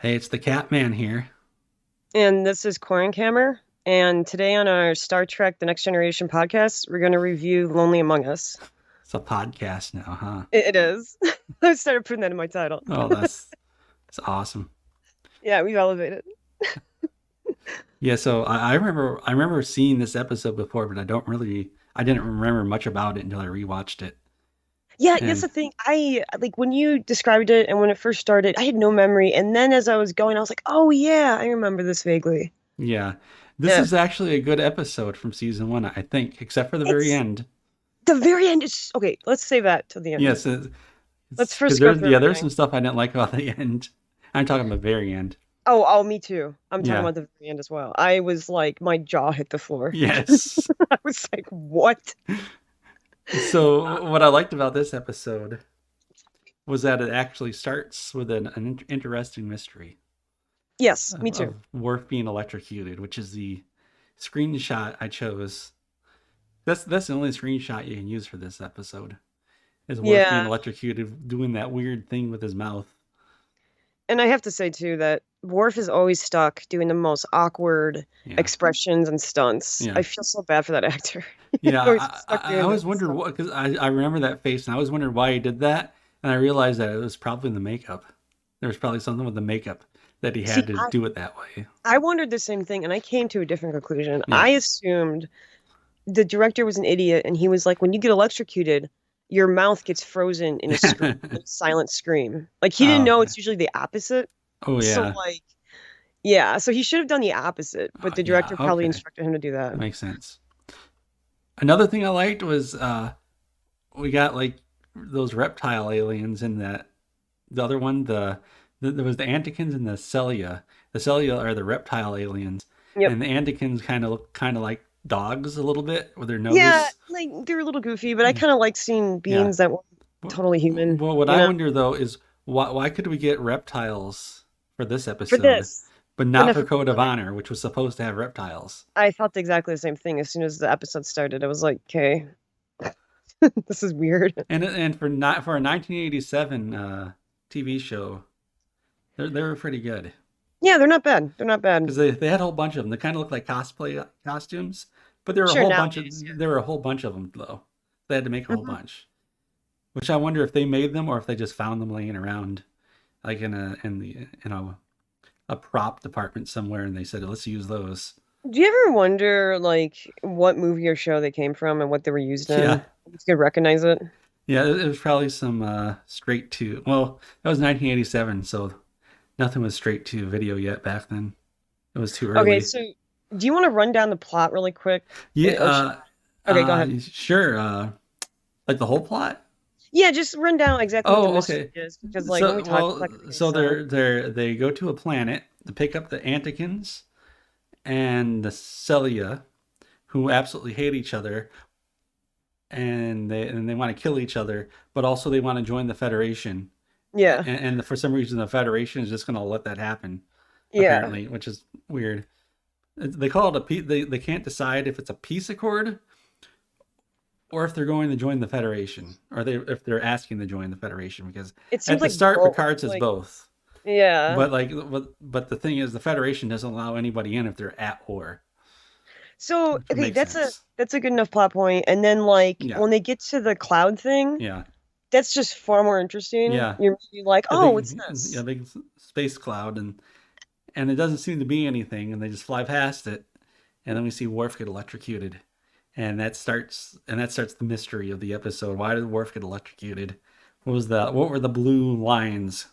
Hey, it's the Catman here. And this is Korrin Kammer. And today on our Star Trek The Next Generation podcast, we're going to review Lonely Among Us. It's a podcast now, huh? It is. I started putting that in my title. Oh, that's awesome. Yeah, we've elevated. Yeah, so I remember seeing this episode before, but I didn't remember much about it until I rewatched it. Yeah, that's And the thing. I like when you described it and when it first started, I had no memory. And then as I was going, I was like, oh, yeah, I remember this vaguely. yeah, this Yeah. is actually a good episode from season one, I think, except for the very It's end. the very end is okay. Let's save that till the end. Yes, Let's because first go through there's everything. some stuff I didn't like about the end. I'm talking about the very end. Oh, me too. I'm talking Yeah. about the very end as well. I was like, my jaw hit the floor. Yes. I was like, what? So what I liked about this episode was that it actually starts with an interesting mystery Yes, me of too. Worf being electrocuted, which is the screenshot I chose. That's the only screenshot you can use for this episode. Is Worf being Yeah. electrocuted, doing that weird thing with his mouth. And I have to say too that Worf is always stuck doing the most awkward Yeah, expressions and stunts. yeah, I feel so bad for that actor. He's yeah. always I, stuck I, I doing always that wondered stuff. what, because I remember that face, and I always wondered why he did that, and I realized that it was probably the makeup. There was probably something with the makeup that he had See, to do it that way. I wondered the same thing and I came to a different conclusion. Yeah. I assumed the director was an idiot and he was like, when you get electrocuted, your mouth gets frozen in a scream, a silent scream. Like he didn't Oh, know okay. it's usually the opposite. Oh So yeah. like, yeah, so he should have done the opposite, but the Yeah. director probably Okay. instructed him to do that. That makes sense. Another thing I liked was we got like those reptile aliens in that the other one there was the Antikins and the Celia. The Celia are the reptile aliens, Yep. and the Antikins kind of look kind of like dogs a little bit with their Yeah, nose. like they're a little goofy, but I kind of like seeing Yeah. beings that weren't totally human, Well, what you I know? wonder though is why could we get reptiles for this For episode, this. but But not not for for Code of the other. Honor, which was supposed to have reptiles? I thought exactly the same thing as soon as the episode started. I was like, okay, this is weird. And for not for a 1987 TV show, they were pretty good Yeah, they're not bad. They're not bad. because they had a whole bunch of them. They kind of looked like cosplay costumes, but there were a Sure, whole bunch nowadays, of there were a whole bunch of them though. They had to make a yeah. whole bunch, which I wonder if they made them or if they just found them laying around, like in a prop department somewhere, and they said let's use those. Do you ever wonder, like, what movie or show they came from and what they were used Yeah, in? You could recognize it. yeah. It was probably some straight to. Well, that was 1987, so nothing was straight to video yet back then. It was too Okay, early. so do you want to run down the plot really quick? Yeah, Or okay, go ahead. sure. Like the whole plot. Yeah, just run down exactly what the Oh, mystery okay. is, because, like, when we So, talk, well, it's not going to make any so sense. they go to a planet to pick up the Antikins and the Celia, who absolutely hate each other, and they want to kill each other, but also they want to join the Federation, Yeah, and for some reason the Federation is just going to let that happen, yeah. apparently, which is weird. They call it a peace. They can't decide if it's a peace accord or if they're going to join the Federation, or they if they're asking to join the Federation, because It seems at the like start both. Picard says Like, both. yeah. But the thing is, the Federation doesn't allow anybody in if they're at war, So, which okay, makes sense. that's a good enough plot point. And then, like, Yeah, when they get to the cloud thing, yeah, that's just far more interesting. yeah. You're really like, A oh, what's a this? big space cloud, and it doesn't seem to be anything, and they just fly past it, and then we see Worf get electrocuted, and that starts the mystery of the episode. Why did Worf get electrocuted? What were the blue lines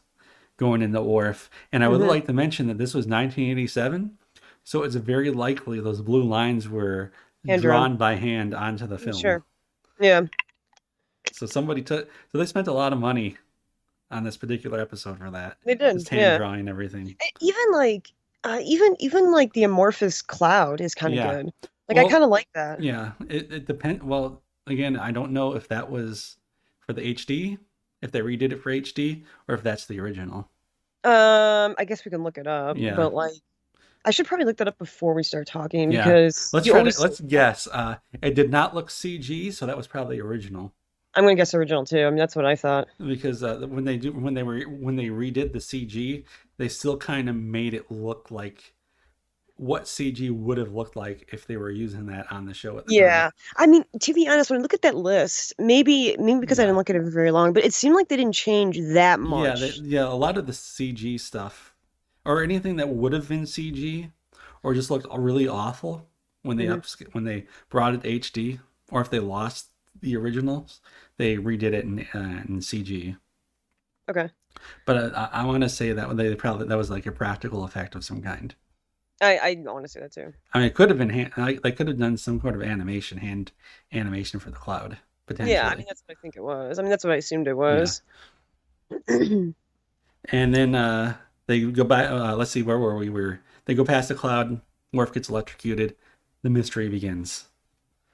going in the Worf? And I would Hmm. like to mention that this was 1987, so it's very likely those blue lines were Hand drawn. drawn by hand onto the film. Sure. Yeah. So so they spent a lot of money on this particular episode for that. They did. Just hand Yeah. drawing everything. Even like, even like the amorphous cloud is kind of Yeah. good. Like, I kind Well, of like that. yeah. It depends. Well, again, I don't know if that was for the HD, if they redid it for HD, or if that's the original. I guess we can look it up, Yeah. but like, I should probably look that up before we start talking Yeah. because you always say Let's guess. It did not look CG, so that was probably original. I'm gonna guess original too. I mean, that's what I thought. because when they redid the CG, they still kind of made it look like what CG would have looked like if they were using that on the show at the time. Yeah. I mean, to be honest, when I look at that list, maybe because I Yeah, didn't look at it for very long, but it seemed like they didn't change that much. yeah. A lot of the CG stuff, or anything that would have been CG, or just looked really awful when Hmm. when they brought it HD, or if they lost the originals, they redid it in CG. Okay. But I want to say that they probably that was like a practical effect of some kind. I want to say that too. I mean, it could have been they could have done some sort of hand animation for the cloud Yeah, I mean potentially. that's what I think it was. I mean that's what I assumed it Yeah, was. and then they go back. Let's see, where were we? They go past the cloud. Worf gets electrocuted. The mystery begins.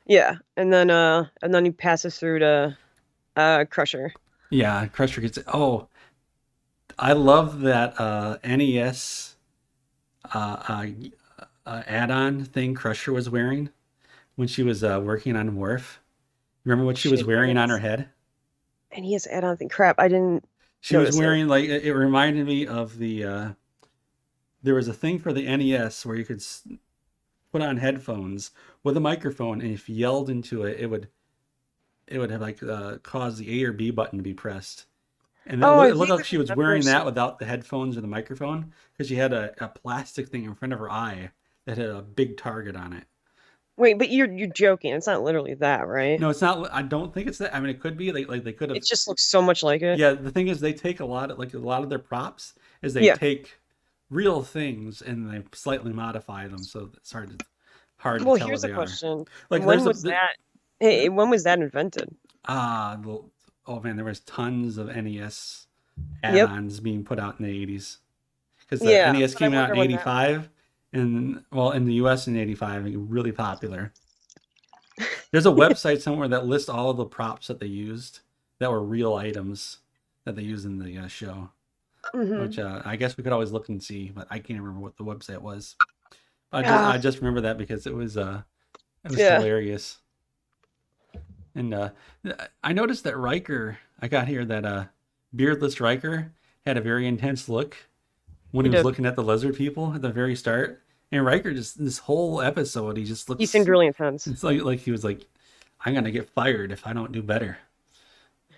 Yeah, and then he passes through to Crusher. Yeah, Crusher gets it. Oh, I love that NES uh, uh, add-on thing Crusher was wearing when she was working on Worf. Remember what she was Shit, wearing on her head? and he has add-on thing. Crap, I didn't She was notice it. wearing like it reminded me of the there was a thing for the NES where you could put on headphones with a microphone, and if you yelled into it, it would have like cause the A or B button to be pressed. And Oh, I it looked like vaguely she was remember wearing seeing. that without the headphones or the microphone because she had a plastic thing in front of her eye that had a big target on it. Wait, but you're joking. It's not literally that, right? No, it's not. I don't think it's that. I mean, it could be. Like they could It have. just looks so much like it. Yeah, the thing is, they take a lot of like a lot of their props is they Yeah. take real things and they slightly modify them, so it's hard to Well, tell what here's the they are. question. Like When was that? Hey, when was that invented? ah the, oh man, there was tons of NES Yep. add-ons being put out in the 80s because the Yeah, NES but I came out wonder in when that. 85 and well in the US in 85 really popular. There's a website somewhere that lists all of the props that they used that were real items that they used in the show, which Hmm. I guess we could always look and see, but I can't remember what the website was. Yeah. I just remember that because it was Yeah. hilarious. And I noticed that Riker, I got here that beardless Riker had a very intense look when He he was did. looking at the lizard people at the very start. And Riker just this whole episode, he just He seemed looks. really intense. It's like he was like, "I'm gonna get fired if I don't do better.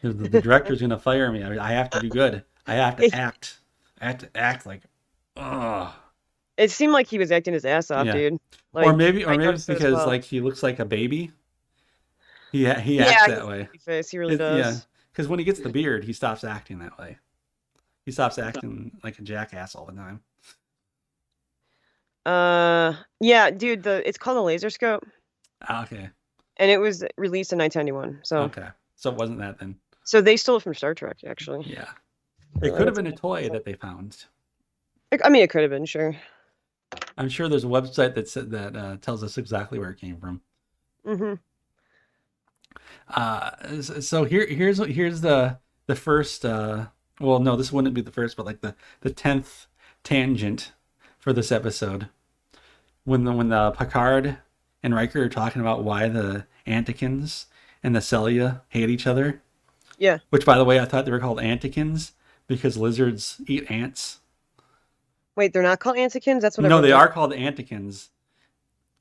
The director's gonna fire me. I have to do good. I have to It, act. I have to act like, oh it seemed like he was acting his ass off, yeah." dude. Like Or I maybe it's noticed it as because well. like he looks like a baby. He acts Yeah, he that has a way. baby face. He really Yeah, does. because when he gets the beard, he stops acting that way. He stops acting like a jackass all the time. Yeah, dude. It's called a laser scope, Ah, okay, and it was released in 1991. okay. So it wasn't that then. So they stole it from Star Trek, actually. Yeah, it could have That's been a toy that they found. I mean, it could have been, sure. I'm sure there's a website that said that tells us exactly where it came from. Hmm. So here's the first. Well, no, this wouldn't be the first, but like the 10th tangent for this episode when the Picard and Riker are talking about why the Antikins and the Celia hate each other. Yeah. Which, by the way, I thought they were called Antikins because lizards eat ants. Wait, they're not called Antikins? That's what I No, wrote they down. are called Antikins.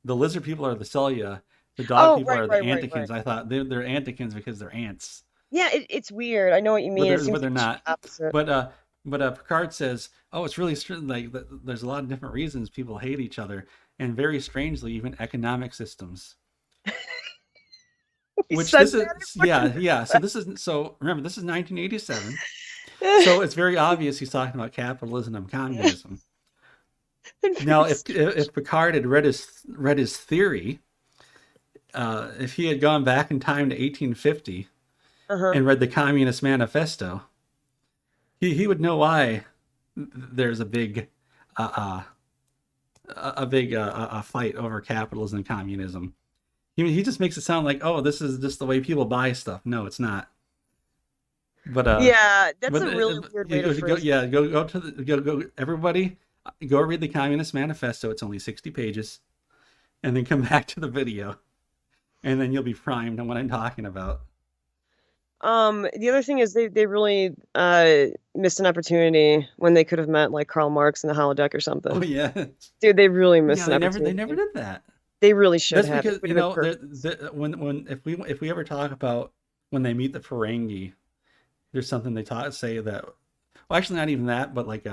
The lizard people are the Celia. The dog Oh, people right, are the right, right, right. Antikins. I thought they're Antikins because they're ants. Yeah, it's weird. I know what you mean. It But seems they're like it should not. be opposite. But Picard says, "Oh, it's really like there's a lot of different reasons people hate each other, and very strangely, even economic systems." He Which says this that is, in yeah, fucking yeah. So this is so remember this is 1987. So it's very obvious he's talking about capitalism and communism. and Now, very strange. if Picard had read his theory, if he had gone back in time to 1850 Uh-huh. and read the Communist Manifesto, he would know why there's uh, a big fight over capitalism and communism. He just makes it sound like, oh, this is just the way people buy stuff. No, it's not. But Yeah, that's but a really weird way to go phrase yeah it. go to the go everybody go read the Communist Manifesto. It's only 60 pages, and then come back to the video, and then you'll be primed on what I'm talking about. The other thing is they really missed an opportunity when they could have met like Karl Marx in the holodeck or Oh something. yeah, Dude, they really yeah. missed an They never opportunity. did that. They really should That's have. It because would have been perfect. when if we ever talk about when they meet the Ferengi, there's something they say that, well, actually not even that, but like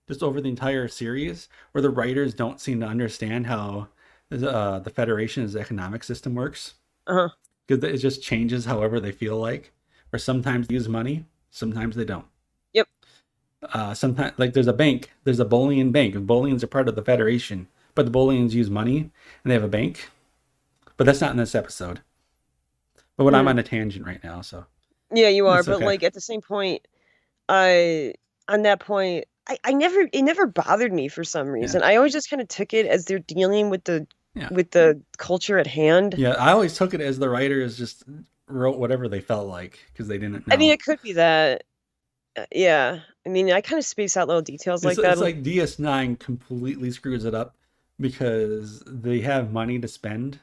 just over the entire series where the writers don't seem to understand how the Federation's economic system works, Uh-huh. because it just changes however they feel like. Or sometimes they use money, sometimes they don't. Yep. Sometimes, like there's a bank, there's a Bolian bank. Bolians are part of the Federation, but the Bolians use money and they have a bank. But that's not in this episode. But what I'm Mm. on a tangent right now, so Yeah, you are. it's But okay. like at the same point, I on that point, I never it never bothered me for some Yeah, reason. I always just kind of took it as they're dealing yeah, with the culture at hand. yeah. I always took it as the writers just wrote whatever they felt like because they didn't I mean, know. it could be that. Yeah. I mean, I kind of space out little details like that It's a like DS9 completely screws it up because they have money to spend,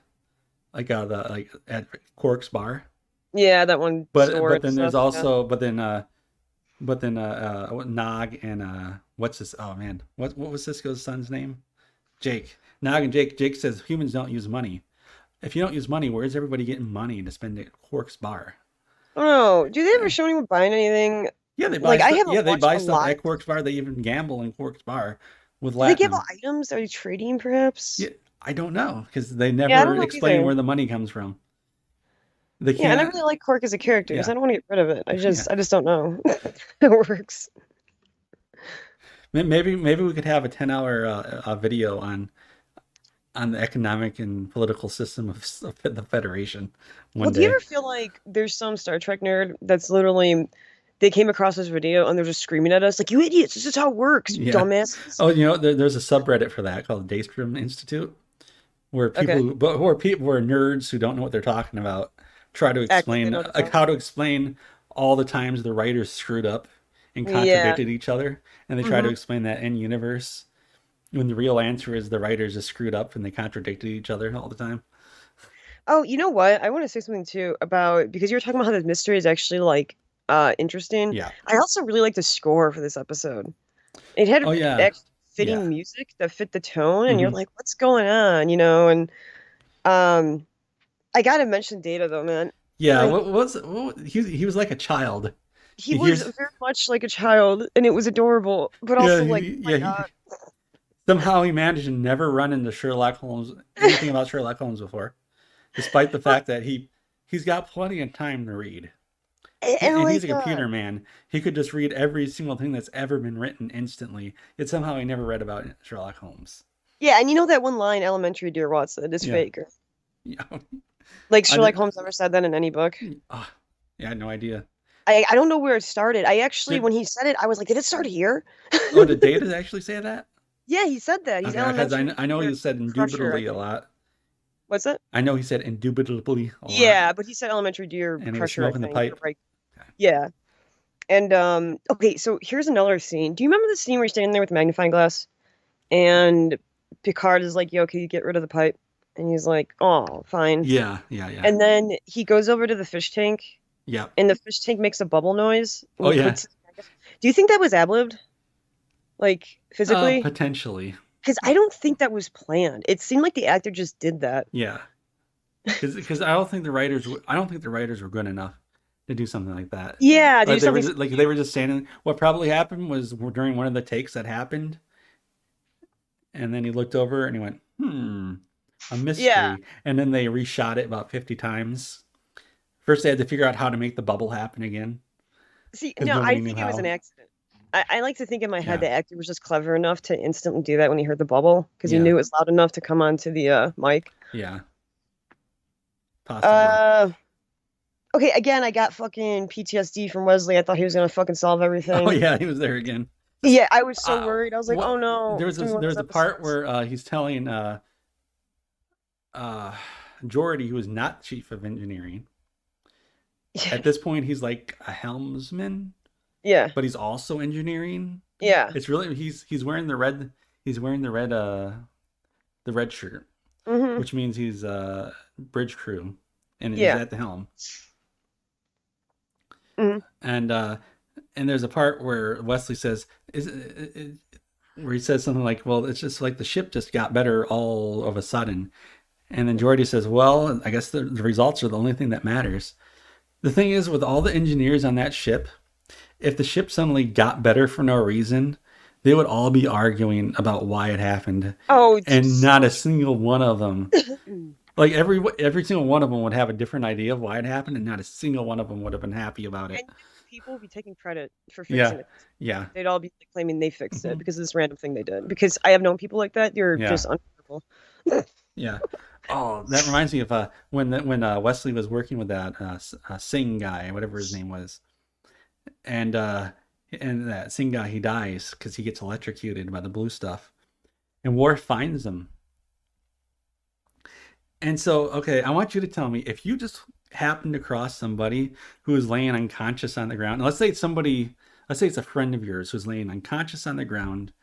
like like at Quark's bar. Yeah, that one store But and then there's stuff. Yeah. also but then Nog and what's this? Oh man, what was Cisco's son's name? Jake. Nog and Jake. Jake says humans don't use money. If you don't use money, where's everybody getting money to spend at Quark's bar? I don't know. Do they ever Eh, show anyone buying anything? Yeah, they buy Like, I stuff. haven't Yeah, they watched buy a stuff lot. at Quark's bar. They even gamble in Quark's bar with Do they give out Latinum. items? Are they trading, perhaps? Yeah, I don't know because they Yeah, I never don't know explain either. where the money comes from. They Yeah, and I can't. really like Quark as a character, so Yeah, I don't want to get rid of it. yeah. I just don't know. It works. Maybe we could have a 10-hour video on the economic and political system of the Federation Well, one do you day. ever feel like there's some Star Trek nerd that's literally they came across this video and they're just screaming at us like, "You idiots! This is how it works, Yeah. dumbasses!" Oh, there's a subreddit for that called Daystrom Institute, where Okay, who are nerds who don't know what they're talking about try to act like they explain, know what they're like, talking how to about. explain all the times the writers screwed up and Yeah. contradicted each other, and they try to Hmm. explain that in universe when the real answer is the writers just screwed up and they contradicted each other all the time. Oh, you know what? I want to say something too about because you were talking about how this mystery is actually like interesting. Yeah. I also really like the score for this episode. It had Oh yeah. actually Yeah. fitting music that fit the tone, and you're Hmm. like, "What's going on?" You know, and um, I gotta mention Data though, man. Yeah. Like He was like a child. he He was hears. very much like a child, and it was adorable, but Yeah. also like, oh my Yeah. God. Somehow he managed to never run into Sherlock Holmes anything about Sherlock Holmes before, despite the Well, fact that he's got plenty of time to read. and And he's like a computer man. He could just read every single thing that's ever been written instantly. Yet somehow he never read about Sherlock Holmes. yeah, and you know that one line, "Elementary, dear Watson," is Yeah. fake. Yeah. Like I Sherlock did. Holmes never said that in any book. Oh, yeah, I had no idea. I don't know where it started. I actually, Did when he said it, I was like, did it start here? Oh, did Data actually say that? Yeah, he said that. He's Okay, because elementary I know he dear said Crusher, I indubitably a think. lot. What's it? I know he said indubitably a lot, Yeah, but he said elementary deer and he was crusher, I smoking the think. Or pipe. right. Okay. Yeah. And okay, so here's another scene. Do you remember the scene where he's standing there with the magnifying glass and Picard is like, "Yo, can you get rid of the pipe?" And he's like, "Oh, fine." Yeah, yeah, yeah, And then he goes over to the fish tank yeah. and the fish tank makes a bubble noise and Oh he yeah. puts do you think that was ad-libbed? Like physically? Potentially. Because I don't think that was planned. It seemed like the actor just did that. Yeah, because I don't think the writers were good enough to do something like that. Yeah, to do Like they were something just, so like they were just standing. What probably happened was during one of the takes that happened, and then he looked over and he went, "Hmm, a yeah. mystery." And then they reshot it about 50 times. First, they had to figure out how to make the bubble happen again See, because no, I nobody knew think it was an how. accident. I like to think in my head Yeah, the actor was just clever enough to instantly do that when he heard the bubble because he yeah, knew it was loud enough to come onto the mic. yeah, possibly. Uh, okay, again, I got fucking PTSD from Wesley. I thought he was gonna fucking solve Oh everything. yeah, he was there again. Yeah, I was so Uh, worried. I was like, oh what no, it's gonna be one of there those was a part episodes. where he's telling uh, Jordy, who is not chief of engineering. At this point, he's like a helmsman, Yeah, but he's also engineering. yeah. It's really he's wearing the red the red shirt, Hmm. which means he's bridge crew, and he's Yeah. at the helm. Mhm. and there's a part where Wesley says, where he says something like, "Well, it's just like the ship just got better all of a sudden," and then Geordi says, "Well, I guess the results are the only thing that matters." The thing is, with all the engineers on that ship, if the ship suddenly got better for no reason, they would all be arguing about why it happened, Oh, and so not a single one of them, true. like every single one of them would have a different idea of why it happened, and not a single one of them would have been happy about it. And people would be taking credit for Yeah, fixing it. yeah, They'd all be like, claiming they fixed it hmm because of this random thing they did. Because I have known people like that. You're yeah, just unbelievable. yeah. Oh, that reminds me of when Wesley was working with that Singh guy, whatever his name was, and that Singh guy, he dies because he gets electrocuted by the blue stuff, and Worf finds him. And so, okay, I want you to tell me if you just happen to cross somebody who is laying unconscious on the ground. Let's say it's somebody, let's say it's a friend of yours who's laying unconscious on the ground,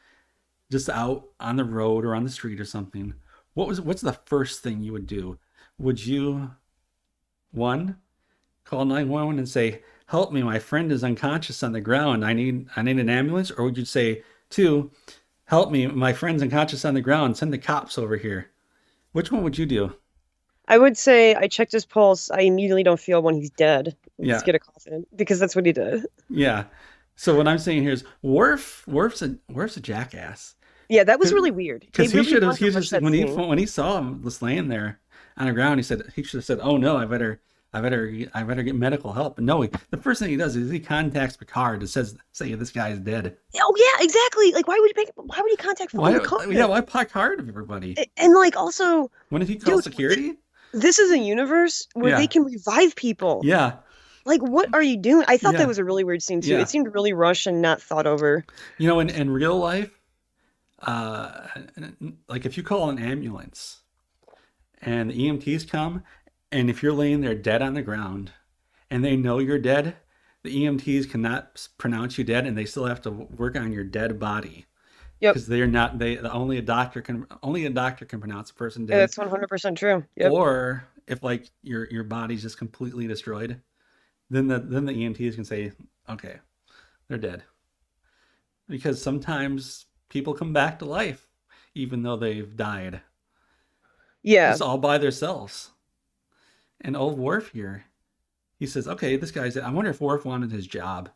just out on the road or on the street or something. What's the first thing you would do? Would you, one, call 911 and say, "Help me, my friend is unconscious on the ground. I need an ambulance," or would you say, two, "Help me, my friend's unconscious on the ground. Send the cops over here." Which one would you do? I would say I checked his pulse. I immediately don't feel when he's dead. Let's Yeah, get a coffin because that's what he did. yeah. So what I'm saying here is Worf's a jackass. Yeah, that was really weird. They Because he really should have, wanted to he rush just that scene. when he saw him just laying there on the ground, he should have said, "Oh no, I better get medical help." And no, the first thing he does is he contacts Picard and say this guy is dead. Oh yeah, exactly. Like why would he contact fucking Why? Yeah, Picard? why Picard of everybody? And like also, When did he call dude, security? this is a universe where they Yeah, can revive people. yeah, Like, what are you doing? I thought that yeah, was a really weird scene too. yeah. It seemed really rushed and not thought over. You know, in real life, uh, like if you call an ambulance and the EMTs come, and if you're laying there dead on the ground and they know you're dead, the EMTs cannot pronounce you dead, and they still have to work on your dead body Yep, because they're not they only a doctor can pronounce a person dead. that's 100% true. Yep. Or if like your body's just completely destroyed, then the EMTs can say, okay, they're dead, because sometimes people come back to life even though they've died Yeah. just all by themselves. And old Worf here, he says, okay, this guy's. I wonder if Worf wanted his job,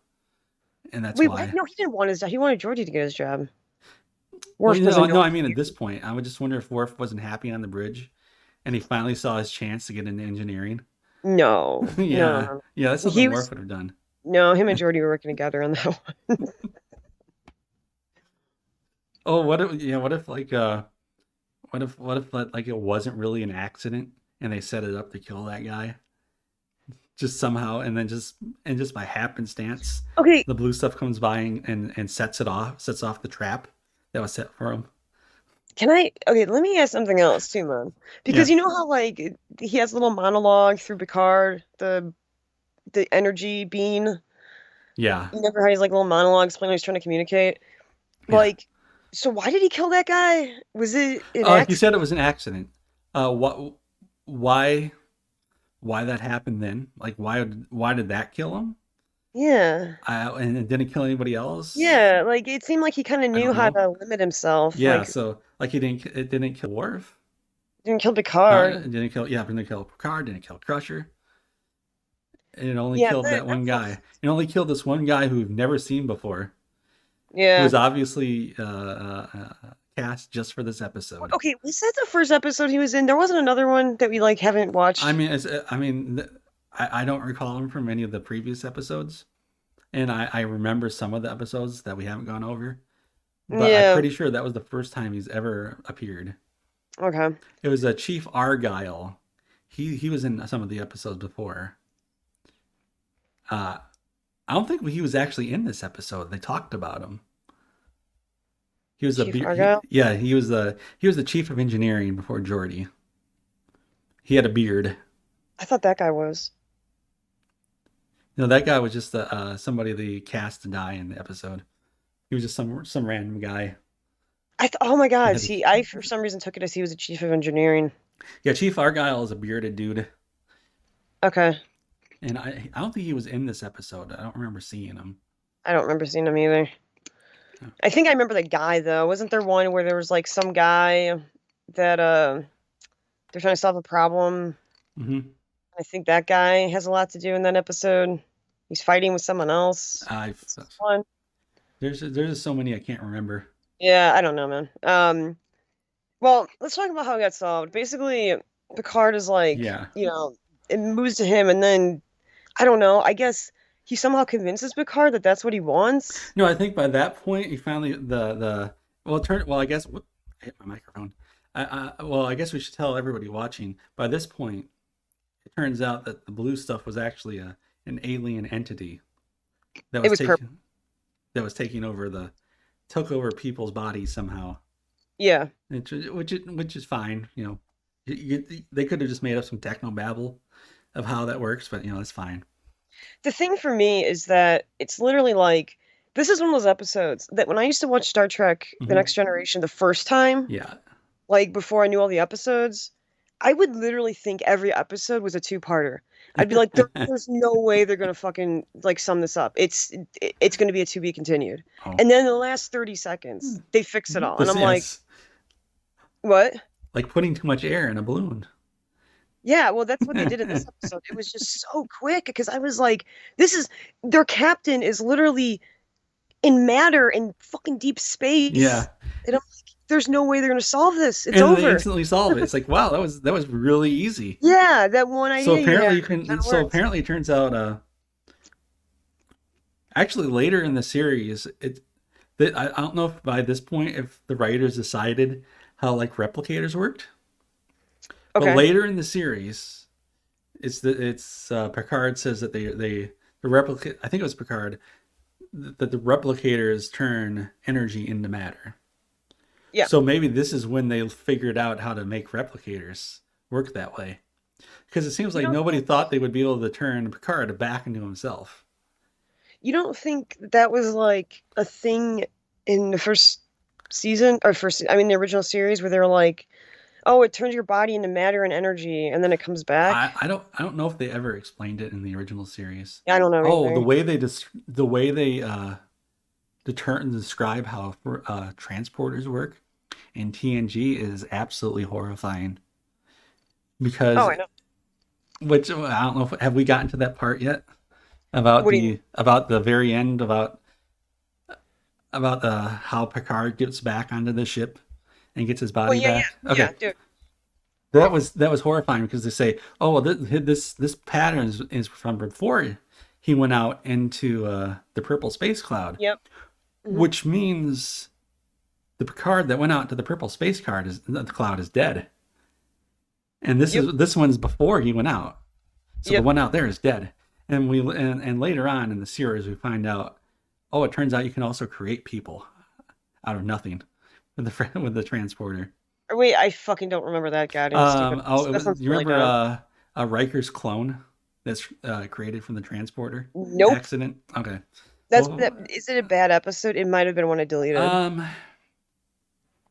and that's Wait, what? why. No, he didn't want his job. He wanted Georgie to get his job. Well, Worf doesn't no, know I mean at anything. this point, I would just wonder if Worf wasn't happy on the bridge, and he finally saw his chance to get into engineering. No, no, Yeah, no, yeah, that's no. He something Worf was would have done. no. Him and Georgie were working together on that one. Oh, what if? Yeah, what if like what if like it wasn't really an accident and they set it up to kill that guy just somehow, and then just by happenstance, Okay, the blue stuff comes by and sets off the trap that was set for him. can I? Okay, let me ask something else too, man. Yeah, Because you know how like he has a little monologue through Picard, the energy being. yeah, You never had his like little monologue explaining what he's trying to communicate. yeah. Like, so why did he kill that guy? Was it an He said it accident? was an accident. What? Why? Why that happened then? Like, why did that kill him? Yeah. And it didn't kill anybody else. Yeah, like it seemed like he kind of I knew don't how know. to limit himself. Yeah, Like, so like it didn't kill Worf. didn't kill It Picard. didn't kill Picard. Didn't kill Crusher. It only Yeah, killed that one that's so. guy. It only killed this one guy who we've never seen before, who Yeah. was obviously cast just for this episode. Okay, was that the first episode he was in? There wasn't another one that we like haven't I watched. mean, I don't recall him from any of the previous episodes, and I remember some of the episodes that we haven't gone over, but I'm Yeah. pretty sure that was the first time he's ever appeared. Okay. It was a Chief Argyle. He was in some of the episodes before. Uh, I don't think he was actually in this episode. They talked about him. He was Chief Argyle. yeah, he was the chief of engineering before Geordi. He had a beard. I thought that guy was. You know, that guy was just somebody they cast to die in the episode. He was just some random guy. Oh my They God. had to, See, I for some reason took it as he was a chief of engineering. yeah, Chief Argyle is a bearded dude. Okay. And I don't think he was in this episode. I don't remember seeing him. I don't remember seeing him either. I think I remember the guy though. Wasn't there one where there was like some guy that they're trying to solve a problem? Mm-hmm. I think that guy has a lot to do in that episode. He's fighting with someone else. I've It's fun. there's just so many I can't remember. Yeah, I don't know, man. Well, let's talk about how it got solved. Basically, Picard is like, Yeah. it moves to him, and then I don't know. I guess he somehow convinces Picard that that's what he wants. No, I think by that point he finally the well turn well I guess I hit my microphone. Well I guess we should tell everybody watching. By this point, it turns out that the blue stuff was actually an alien entity that It was was purple. taking over the took over people's bodies somehow. Yeah. Which is fine. They could have just made up some techno babble of how that works, but that's fine. The thing for me is that it's literally like this is one of those episodes that when I used to watch Star Trek: The Mm-hmm. Next Generation the first time, Yeah. like before I knew all the episodes, I would literally think every episode was a two-parter. I'd be like, there's no way they're gonna fucking like sum this up. It's gonna be a to be continued. Oh. And then in the last 30 seconds, they fix it all. And This I'm like, yes. what? Like putting too much air in a balloon. Yeah, well, that's what they did in this episode. It was just so quick because I was like, this is their captain is literally in matter in fucking deep space. Yeah. And I'm like, there's no way they're gonna solve this. It's And they over. instantly solve it. It's like, wow, that was really easy. Yeah, that one So idea you apparently had you can kinda so worked. apparently it turns out actually later in the series I don't know if by this point if the writers decided how like replicators worked. But Okay. later in the series, Picard says that the replicate. I think it was Picard that the replicators turn energy into matter. Yeah. So maybe this is when they figured out how to make replicators work that way. Because it seems You like don't nobody think thought they would be able to turn Picard back into himself. you don't think that was like a thing in the first season or first I mean the original series where they were like, oh, it turns your body into matter and energy and then it comes back? I don't know if they ever explained it in the original series. Yeah, I don't know Oh, either. the way they describe how transporters work in TNG is absolutely horrifying. Oh, Because I know. which I don't know if have we gotten to that part yet about What do you mean? the very end about the how Picard gets back onto the ship and gets his Well, body yeah, back. yeah, Okay, dude. that was horrifying because they say, oh, well, this pattern is from before he went out into the purple space cloud, Yep. Hmm. which means the Picard that went out to the purple space the cloud is dead, and Yep. this one's before he went out, so the Yep. one out there is dead. And later on in the series we find out, oh, it turns out you can also create people out of nothing with with the transporter. Or wait, I fucking don't remember that goddamn stupid. Oh, That sounds you really remember dumb. Riker's clone that's created from the transporter Nope. accident? Okay. That Well, is it a bad episode? It might have been one I deleted. um,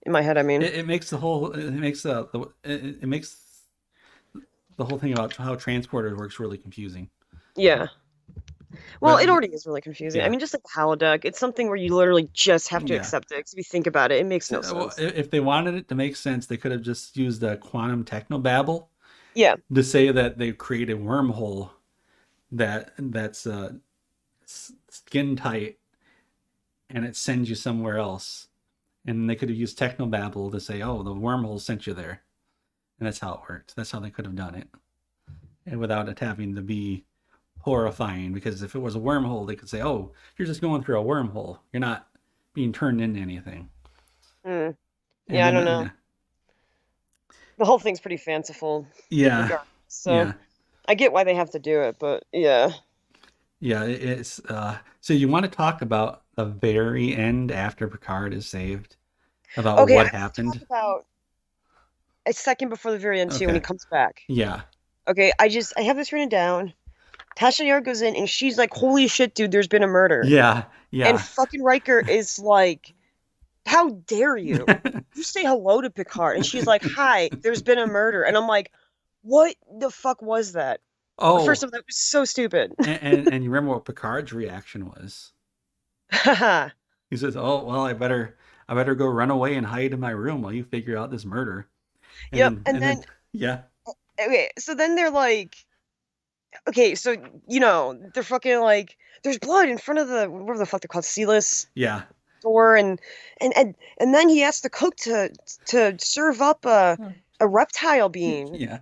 In my head, I mean. it makes it makes the whole thing about how transporter works really confusing. Yeah. Well, But it already is really confusing. I yeah, mean, just like the holodeck, it's something where you literally just have to yeah. accept it. 'Cause if you think about it, it makes no So, well, sense. if they wanted it to make sense, they could have just used a quantum technobabble Yeah. to say that they create a wormhole that's skin tight and it sends you somewhere else. And they could have used technobabble to say, "Oh, the wormhole sent you there," and that's how it worked. That's how they could have done it, and without it having to be horrifying. Because if it was a wormhole, they could say, "Oh, you're just going through a wormhole. You're not being turned into anything." Hmm. And Yeah, I then, don't know. The whole thing's pretty fanciful, yeah, regardless. So yeah, I get why they have to do it, but yeah. yeah. It's so you want to talk about the very end after Picard is saved about Okay, I what want to talk happened? about a second before the very end too when he Okay, comes back. yeah, Okay, I have this written down. Tasha Yar goes in and she's like, "Holy shit, dude! There's been a murder," yeah, and yeah. fucking Riker is like, "How dare you? You say hello to Picard," and she's like, "Hi, there's been a murder," and I'm like, "What the fuck was that?" Oh, First of all, that was so stupid. and you remember what Picard's reaction was? He says, "Oh well, I better go run away and hide in my room while you figure out this murder." Yep. And And then then yeah, okay, so then they're like, okay, so they're fucking like, there's blood in front of the whatever the fuck they're called, sealess yeah, door, and then he asks the cook to serve up a reptile being, yeah,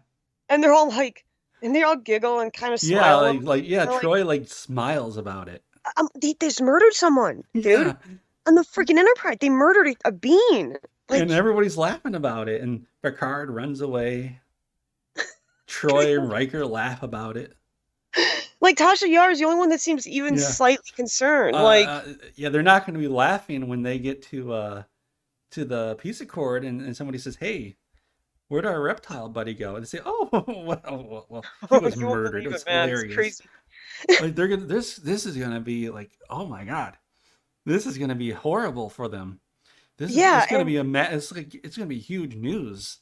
and they're all like, and they all giggle and kind of yeah. smile a little. Yeah, They're like, Troy like smiles about it. they just murdered someone, dude, Yeah, on the freaking Enterprise. They murdered a being. and Like, everybody's laughing about it. And Picard runs away. Troy and Riker laugh about it. like Tasha Yar is the only one that seems even Yeah. slightly concerned. Uh, Like, yeah, they're not going to be laughing when they get to the piece of cord and somebody says, "Hey, where'd our reptile buddy go?" And they say, "Oh, well, he was you won't murdered." It believe was it, man. It's hilarious. crazy. Like they're gonna this is gonna be like, oh my god, this is gonna be horrible for them. Yeah, It's gonna be it's like it's gonna be huge news.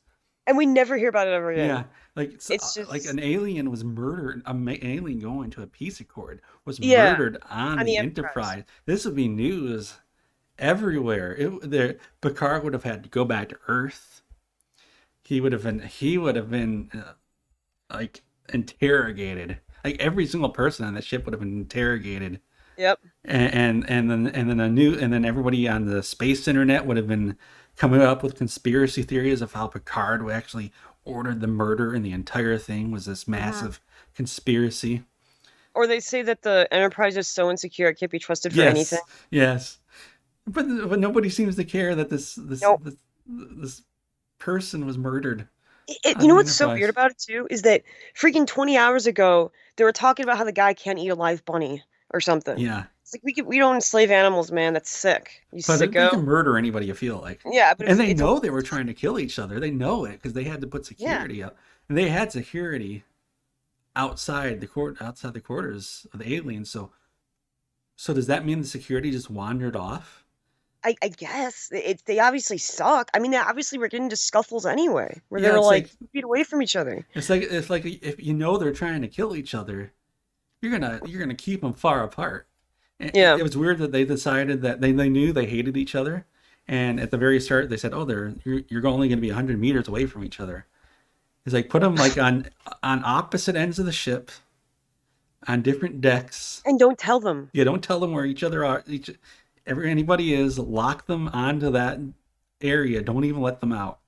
and we never hear about it ever Yeah, again. like It's like just, an alien was murdered. Alien going to a piece of cord was yeah, murdered on on the the Enterprise. Enterprise. This would be news everywhere. Picard would have had to go back to Earth. He would have been like interrogated. Like every single person on that ship would have been interrogated, Yep. and then everybody on the space internet would have been coming up with conspiracy theories of how Picard actually ordered the murder, and the entire thing was this Mhm. massive conspiracy. Or they say that the Enterprise is so insecure it can't be trusted for anything. Yes, yes, but nobody seems to care that Nope. this person was murdered You on know the what's so weird Enterprise. about it too is that freaking 20 hours ago they were talking about how the guy can't eat a live bunny or something. Yeah, It's like we don't enslave animals, man. That's sick. You but they sicko. can murder anybody. You feel like, Yeah, but and they it's a know they were trying to kill each other. They know it because they had to put yeah. security up, and they had security outside the quarters of the aliens. So does that mean the security just wandered off? I guess they obviously suck. I mean, they obviously were getting into scuffles anyway, where they Yeah, were like feet away from each other. it's like if you know they're trying to kill each other, you're gonna keep them far apart. Yeah. It was weird that they decided that they knew they hated each other, and at the very start they said, "Oh, you're only going to be 100 meters away from each other." It's like put them like on opposite ends of the ship, on different decks. And don't tell them. You don't tell them where each other are. Anybody is. Lock them onto that area. Don't even let them out.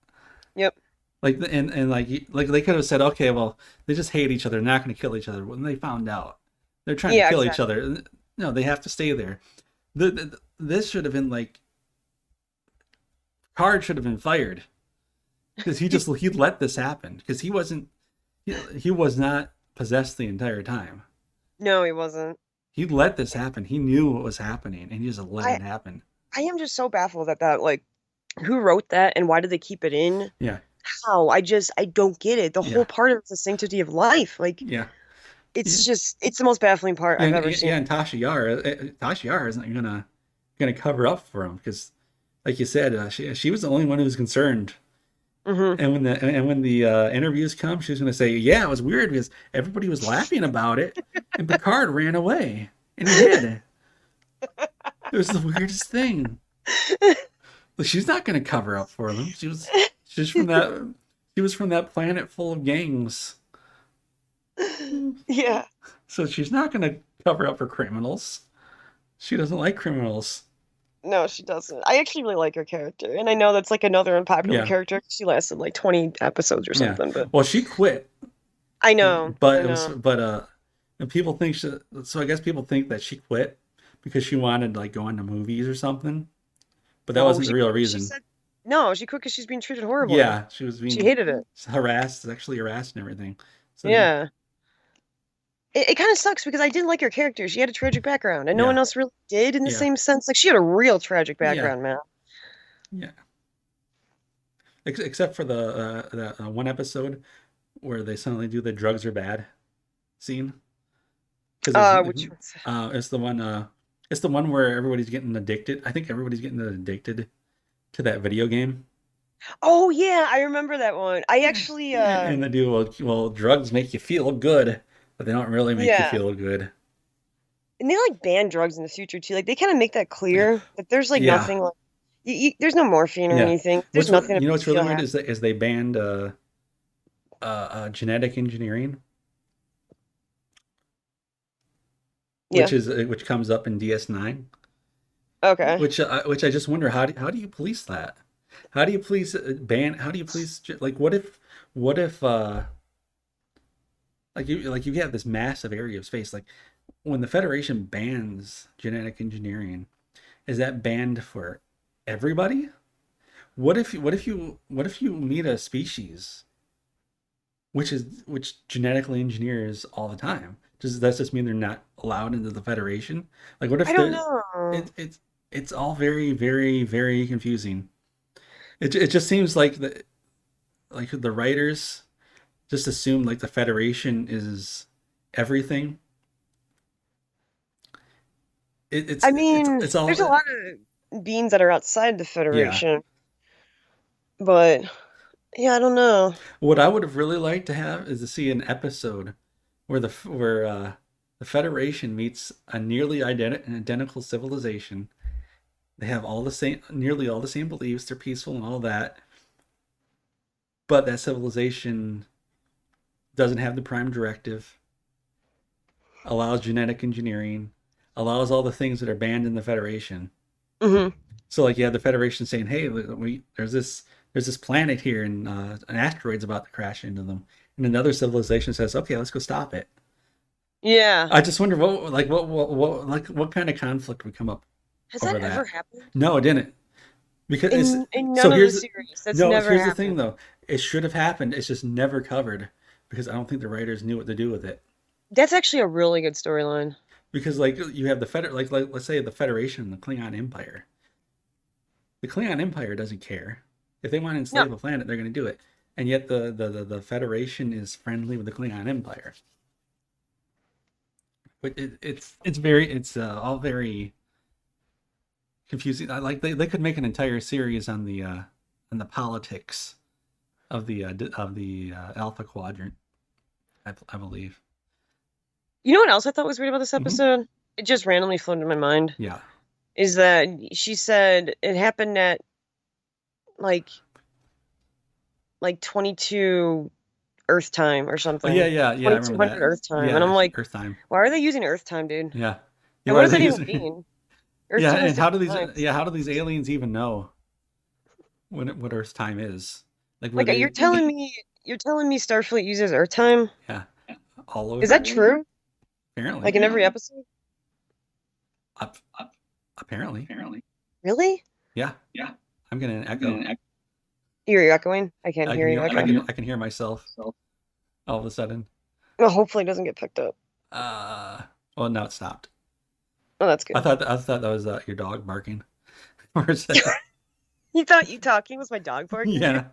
Yep. Like and like they could have said, okay, well they just hate each other. They're not going to kill each other. When they found out they're trying to Yeah, kill each exactly. other, no, they have to stay there. This should have been like Card should have been fired because he let this happen because he was not possessed the entire time. No, he wasn't. He let this happen. He knew what was happening and he just let I it happen. I am just so baffled at that. Like, who wrote that and why did they keep it in? Yeah, How? I don't get it. The whole yeah, part of it's the sanctity of life. Like, yeah, it's yeah. just it's the most baffling part I've ever seen. Yeah, and Tasha Yar isn't gonna cover up for him because, like you said, she was the only one who was concerned. Hmm. And when the interviews come, she was gonna say, "Yeah, it was weird because everybody was laughing about it, and Picard ran away, and he hid. It was the weirdest thing." But she's not gonna cover up for them. She's from that she was from that planet full of gangs, Yeah. so she's not gonna cover up for criminals. She doesn't like criminals. No, she doesn't. I actually really like her character, and I know that's like another unpopular Yeah, character. She lasted like 20 episodes or yeah. something, but Well, she quit, I know, but I it was know. and people think so. I guess people think that she quit because she wanted to like go into movies or something, but that No, wasn't the she real quit 'cause she reason. said no. She quit because she's being treated horribly. Yeah, she was She being hated it. harassed, sexually harassed, and everything. So yeah, Yeah. It kind of sucks because I did like her character. She had a tragic background, and no one yeah, else really did in the yeah, same sense. Like she had a real tragic yeah, background, man. yeah. Except for the one episode where they suddenly do the drugs are bad scene because Which one's it's the one it's the one where everybody's getting addicted. I think everybody's getting addicted to that video game. Oh yeah, I remember that one. I actually And they do well, drugs make you feel good. but they don't really make you Yeah. feel good. And they like ban drugs in the future too. Like they kind of make that clear that there's like Yeah, nothing like there's no morphine or yeah. anything. There's nothing that makes What's you really feel weird happy. is they banned genetic engineering, Yeah. which comes up in DS9, Okay. which I just wonder how do you police that? How do you police ban? How do you police like what if like you have this massive area of space like when the Federation bans genetic engineering, is that banned for everybody? What if you meet a species which genetically engineers all the time? Does that just mean they're not allowed into the Federation? Like what I if don't they're know. it's all very confusing. It just seems like the writers just assume like the Federation is everything. I mean, It's all there's a lot of beings that are outside the yeah. Federation, but yeah, I don't know. What I would have really liked to have is to see an episode where the Federation meets a nearly identical civilization. They have all the same, nearly all the same beliefs. They're peaceful and all that, but that civilization doesn't have the Prime Directive, allows genetic engineering, allows all the things that are banned in the Federation. Hmm. So like you have the Federation saying, "Hey, there's this planet here, and an asteroid's about to crash into them," and another civilization says, "Okay, let's go stop it." Yeah. I just wonder what kind of conflict would come up Has that over ever that. happened? No, it didn't. Because it's In so none of the series. That's never here's the thing happened. though. It should have happened. It's just never covered because I don't think the writers knew what to do with it. That's actually a really good storyline. Because like you have the like let's say the Federation and the Klingon Empire. The Klingon Empire doesn't care. If they want to No. enslave a planet, they're going to do it. And yet the Federation is friendly with the Klingon Empire. But it's all very confusing. I like they could make an entire series on the politics of the Alpha Quadrant. I believe. You know what else I thought was weird about this Hmm. episode? It just randomly flew into my mind. Yeah. Is that she said it happened at like 22 Earth time or Oh yeah, something. yeah. I remember 2200 that. Earth time. And Yeah, I'm like, Earth time. why are they using Earth time, dude? Yeah. Yeah. And Why what are does they that even using? mean? Earth Yeah, time has and how do different these? times. Yeah, how do these aliens even know what Earth time is? Like, were Like they? you're telling me Starfleet uses Earth time? Yeah, all Is over. that true? Like Apparently, in every episode? Up, apparently. Really? Yeah, I'm getting an echo. You're echoing? I can't hear you. Okay. I can hear myself all of a sudden. Well, hopefully it doesn't get picked up. Uh, well, now it stopped. Oh, that's good. I thought that was your dog barking for a second. You thought you talking was my dog barking? Yeah,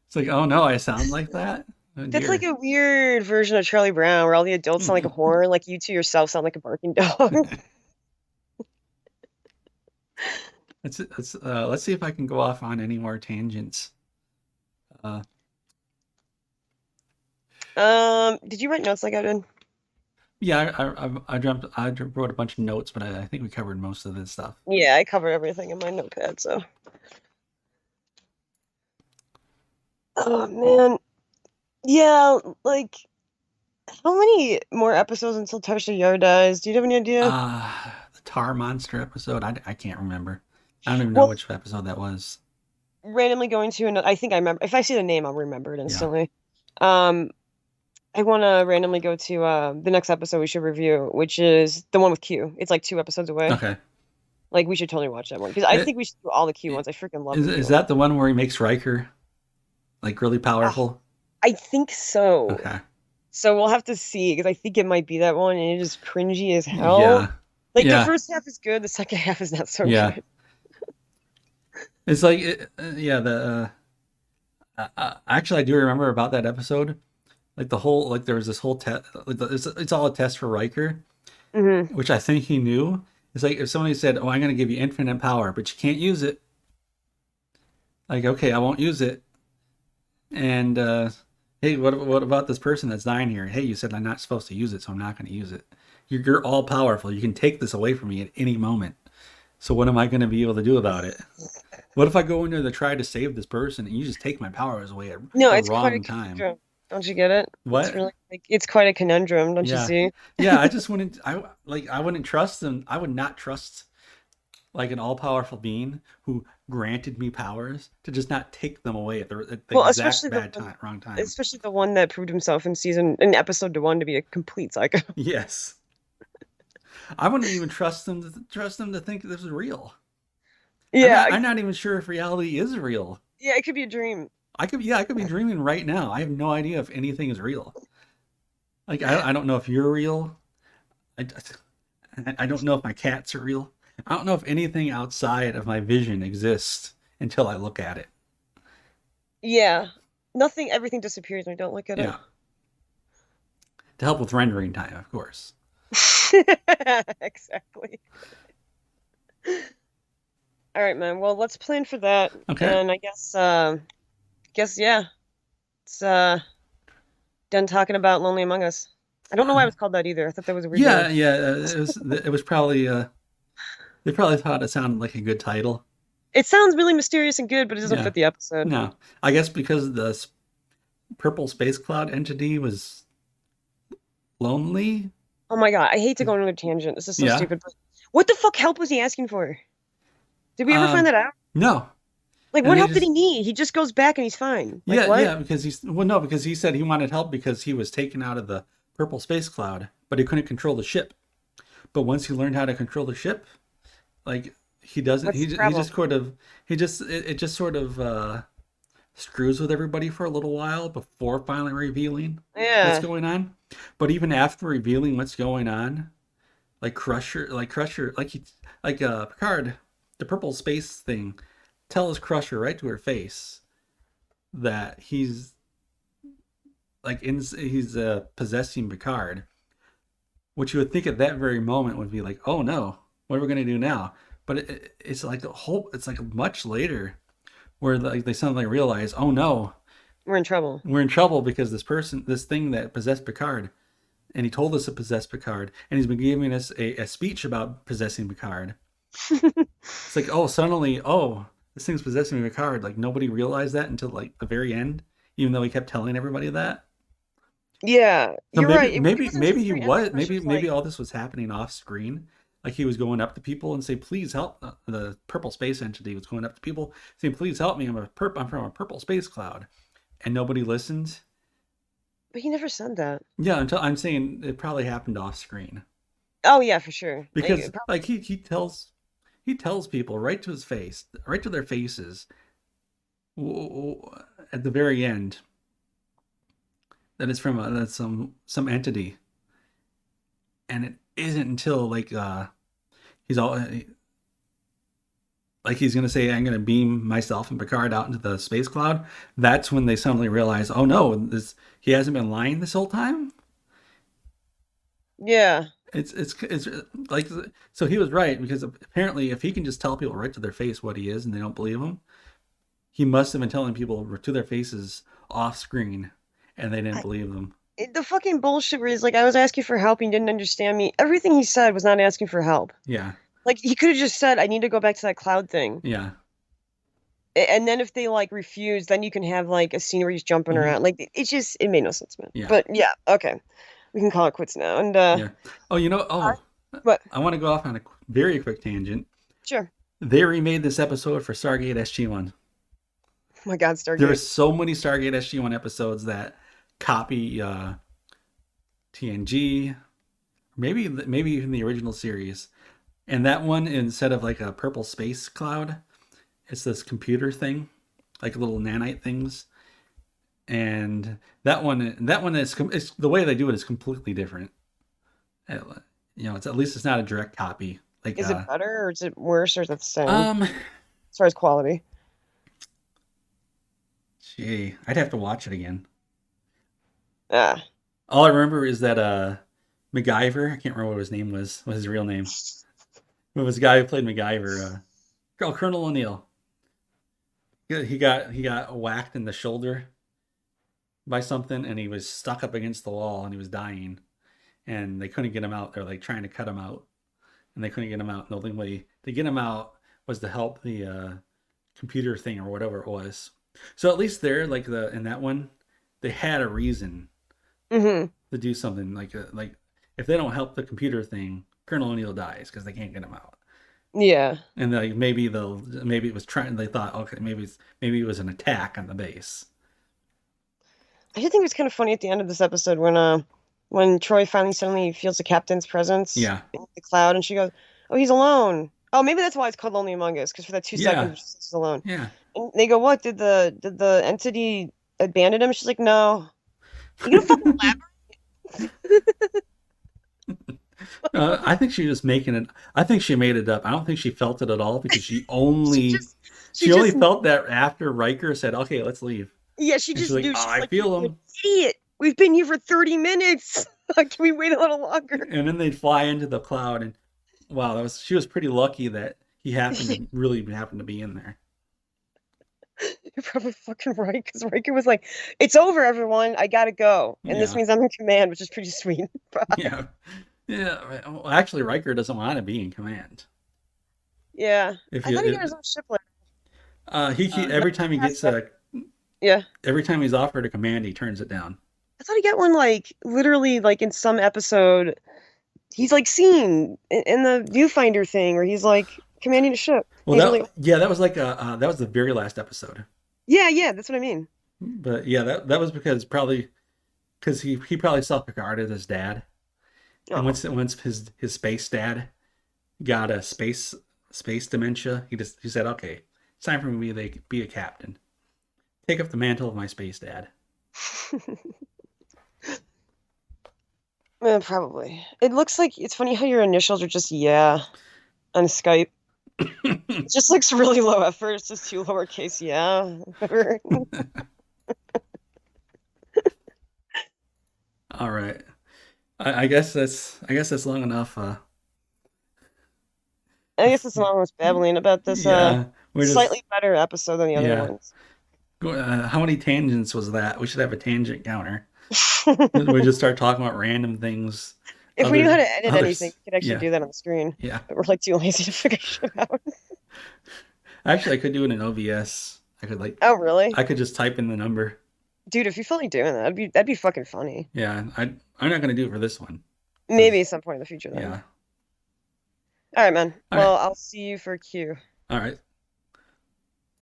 it's like, oh no, I sound like that. Oh That's like dear. a weird version of Charlie Brown where all the adults sound like a horn, like you to yourself sound like a barking dog. Let's see if I can go off on any more tangents. Uh, Did you write notes like I did? yeah, I wrote a bunch of notes, but I think we covered most of this stuff. Yeah, I covered everything in my notepad, so. Oh man. Yeah, like how many more episodes until Tasha Yar dies? Do you have any idea? The tar monster episode. I can't remember. I don't even know Well, which episode that was. randomly going to another, I think I remember. If I see the name, I'll remember it Yeah. instantly. Um, I want to randomly go to the next episode we should review, which is the one with Q. It's like 2 episodes away. Okay. Like we should totally watch that one because I It, think we should do all the Q ones. I freaking love the Q is ones. that the one where he makes Riker like really Ah, powerful? I think so. Okay. So we'll have to see because I think it might be that one, and it is cringy as hell. Yeah. Like the Yeah. first half is good, the second half is not so Yeah. good. It's like yeah. Actually, I do remember about that episode. Like the whole like there was this whole test. Like it's all a test for Riker, Hmm. which I think he knew. It's like if somebody said, "Oh, I'm going to give you infinite power, but you can't use it." Like, okay, I won't use it. And Hey, what about this person that's dying here? Hey, you said I'm not supposed to use it, so I'm not going to use it. You're all powerful. You can take this away from me at any moment. So what am I going to be able to do about it? What if I go in there to try to save this person and you just take my powers away at No, the it's quite a wrong time? conundrum. Don't you get it? It's What? really like it's quite a conundrum, don't you Yeah, see? yeah. I just wouldn't. I wouldn't trust them. I would not trust like an all powerful being who granted me powers to just not take them away at the Well, exact bad time, wrong time. especially the one that proved himself in episode one to be a complete psycho. Yes, I wouldn't even trust them to think this is real. Yeah, I'm not even sure if reality is real. yeah, it could be a dream. I could be dreaming right now. I have no idea if anything is real. Like I don't know if you're real. I, I don't know if my cats are real. I don't know if anything outside of my vision exists until I look at it. Yeah, nothing, everything disappears when I don't look at it. Yeah, to help with rendering time, of course. Exactly. All right, man. Well, let's plan for that, Okay. and I guess yeah, it's done talking about Lonely Among Us. I don't know why it was called that either. I thought that was a weird Yeah, name. yeah. It was probably they probably thought it sounded like a good title. It sounds really mysterious and good, but it doesn't Yeah. fit the episode. No, I guess because the purple space cloud entity was lonely. Oh my God, I hate to go on another tangent. This is so Yeah. stupid. But what the fuck help was he asking for? Did we ever find Um. that out? No. Like, And what they help did he just need? He just goes back and he's fine. Like, yeah, what? yeah, because he's well, no, because he said he wanted help because he was taken out of the purple space cloud, but he couldn't control the ship. But once he learned how to control the ship, like he doesn't, What's the he problem? just sort of, it just sort of screws with everybody for a little while before finally revealing what's Yeah, going on. But even after revealing what's going on, Crusher, Picard, the purple space thing tells Crusher right to her face that he's possessing Picard, which you would think at that very moment would be like, oh no, what are we gonna do now? But it's like much later where like they suddenly realize, oh no, we're in trouble. we're in trouble because this thing that possessed Picard, and he told us to possess Picard, and he's been giving us a speech about possessing Picard. It's like, oh, suddenly, oh, this thing's possessing Picard. Like nobody realized that until like the very end, even though he kept telling everybody that. Yeah, So you're right. It wasn't until maybe the he very end that was Crusher's maybe like, all this was happening off screen. Like he was going up to people and say, "Please help." The purple space entity was going up to people saying, "Please help me. I'm from a purple space cloud," and nobody listened. but he never said that. Yeah, until I'm saying it probably happened off screen Oh yeah, for sure. because like he tells people right to his face, right to their faces at the very end that it's from that's some entity, and it isn't until he's all like he's gonna say, "I'm gonna beam myself and Picard out into the space cloud." That's when they suddenly realize, "Oh no, this he hasn't been lying this whole time." Yeah. It's like so he was right because apparently if he can just tell people right to their face what he is and they don't believe him, he must have been telling people to their faces off screen and they didn't believe them. The fucking bullshit where he's like, I was asking for help and you didn't understand me. Everything he said was not asking for help. Yeah, Like he could have just said, I need to go back to that cloud thing. yeah. And then if they like refuse, then you can have like a scene where he's jumping Hmm. around. Like it's just it made no sense, man. Yeah, But yeah, okay. We can call it quits now. And yeah. Oh, alright, oh, but I want to go off on a very quick tangent. sure. They remade this episode for Stargate SG-1. Oh my God, There are Stargate. so many Stargate SG-1 episodes that copy TNG, maybe even the original series. And that one, instead of like a purple space cloud, it's this computer thing, like little nanite things. And that one is it's, the way they do it is completely different. Uh, it's at least it's not a direct copy. Like Is it better or is it worse or is it the same um, as far as quality? gee, I'd have to watch it again. Ah. All I remember is that MacGyver, I can't remember what his name was, what his real name. It was the guy who played MacGyver, Colonel O'Neill. He got whacked in the shoulder by something, and he was stuck up against the wall, and he was dying, and they couldn't get him out. They're like trying to cut him out, and they couldn't get him out. And the only way to get him out was to help the computer thing or whatever it was. So at least there, like the in that one, they had a reason Hmm. to do something like if they don't help the computer thing, Colonel O'Neill dies because they can't get him out. Yeah. And like maybe it was trying. They thought okay maybe it was an attack on the base. I did think it was kind of funny at the end of this episode when Troy finally suddenly feels the captain's presence Yeah, in the cloud and she goes, "Oh, he's alone." Oh, maybe that's why it's called Lonely Among Us, because for that 2 seconds yeah, he's alone. yeah. And they go, "What? Did the entity abandon him?" She's like, "No." You gonna fucking I think she was making it. I think she made it up. I don't think she felt it at all because she just she she only just felt that after Riker said, "Okay, let's leave," yeah, she and she's just like, knew. "Oh, She's I like, "You feel him." idiot. We've been here for 30 minutes. Can we wait a little longer?" And then they'd fly into the cloud, and wow, that was she was pretty lucky that he happened to really happen to be in there. You're probably fucking right, because Riker was like, "It's over, everyone. I gotta go." And this Yeah, means I'm in command, which is pretty sweet. Bye. yeah, yeah. Well, actually, Riker doesn't want to be in command. Yeah. If I you, thought he got his own ship later. every time he gets a Yeah. every time he's offered a command, he turns it down. I thought he got one like literally like in some episode. He's like seen in the viewfinder thing where he's like commanding a ship. Well, He's really that was like that was the very last episode. yeah, yeah, that's what I mean. But yeah, that was because he probably saw Picard as his dad, and Oh. once his space dad got a space dementia, he said, okay, it's time for me to be a captain, take up the mantle of my space dad. Probably. It looks like it's funny how your initials are just yeah on Skype. It just looks really low effort. It's just two lowercase yeah. All right, I guess that's long enough. I guess it's not much babbling about this Yeah, we're just slightly better episode than the other yeah. ones. How many tangents was that? We should have a tangent counter. We just start talking about random things. If we knew how to edit anything, Others. we could actually Yeah, do that on the screen. yeah. But we're like too lazy to figure shit out. Actually, I could do it in OBS. I could like, Oh, really? I could just type in the number. Dude, if you feel like doing that, that'd be fucking funny. Yeah, I'm not gonna do it for this one. Maybe 'Cause- at some point in the future then. yeah. All right, man. All right. Well, I'll see you for Q. All right.